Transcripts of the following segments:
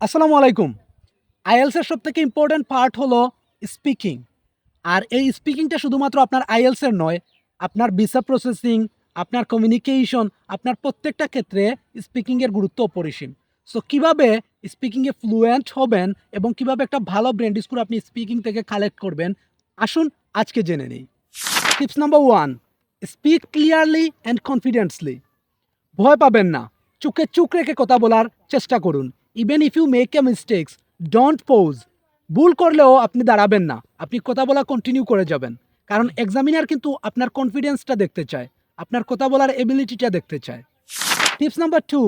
আসসালামু আলাইকুম। আইএলসের সবথেকে ইম্পোর্টেন্ট পার্ট হলো স্পিকিং। আর এই স্পিকিংটা শুধুমাত্র আপনার আইএলসের নয়, আপনার ভিসা প্রসেসিং, আপনার কমিউনিকেশন, আপনার প্রত্যেকটা ক্ষেত্রে স্পিকিংয়ের গুরুত্ব অপরিসীম। সো কীভাবে স্পিকিংয়ে ফ্লুয়েন্ট হবেন এবং কীভাবে একটা ভালো ব্রেন স্কোর আপনি স্পিকিং থেকে কালেক্ট করবেন, আসুন আজকে জেনে নেই। Tips number 1, speak clearly and confidently. ভয় পাবেন না, চোখে চোখ রেখে কথা বলার চেষ্টা করুন। Even if you make a mistakes, don't pause. ভুল করলেও আপনি দাঁড়াবেন না, আপনি কথা বলা কন্টিনিউ করে যাবেন। কারণ এক্সামিনার কিন্তু আপনার কনফিডেন্সটা দেখতে চায়, আপনার কথা বলার এবিলিটিটা দেখতে চায়। Tips number 2,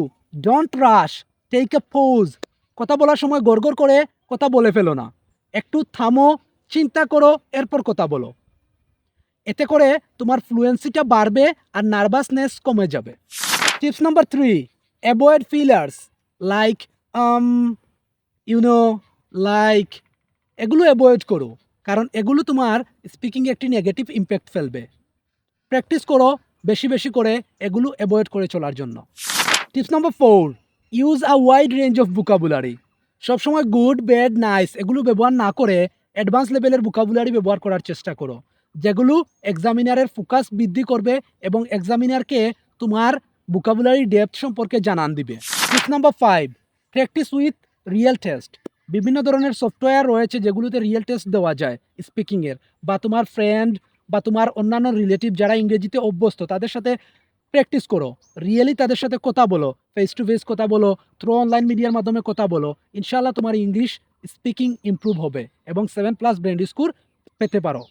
don't rush, take a pause. কথা বলার সময় গড়গড় করে কথা বলে ফেলো না, একটু থামো, চিন্তা করো, এরপর কথা বলো। এতে করে তোমার ফ্লুয়েন্সিটা বাড়বে আর নার্ভাসনেস কমে যাবে। Tips number 3, avoid fillers like you know, like, এগুলো অ্যাভয়েড করো, কারণ এগুলো তোমার স্পিকিংয়ে একটি নেগেটিভ ইম্প্যাক্ট ফেলবে। প্র্যাকটিস করো বেশি বেশি করে এগুলো অ্যাভয়েড করে চলার জন্য। Tips number 4, use a wide range of vocabulary. সবসময় গুড, ব্যাড, নাইস এগুলো ব্যবহার না করে অ্যাডভান্স লেভেলের ভোকাবুলারি ব্যবহার করার চেষ্টা করো, যেগুলো এক্সামিনারের ফোকাস বৃদ্ধি করবে এবং এক্সামিনারকে তোমার ভোকাবুলারি ডেপথ সম্পর্কে জানান দিবে। Tips number 5, practice with real test. বিভিন্ন ধরনের সফটওয়্যার রয়েছে যেগুলোতে রিয়েল টেস্ট দেওয়া যায় স্পিকিংয়ের, বা তোমার ফ্রেন্ড বা তোমার অন্যান্য রিলেটিভ যারা ইংরেজিতে অভ্যস্ত তাদের সাথে প্র্যাকটিস করো, রিয়েলি তাদের সাথে কথা বলো, ফেস টু ফেস কথা বলো, থ্রু অনলাইন মিডিয়ার মাধ্যমে কথা বলো। ইনশাআল্লাহ তোমার ইংলিশ স্পিকিং ইমপ্রুভ হবে এবং 7+ ব্রেন্ড স্কোর পেতে পারো।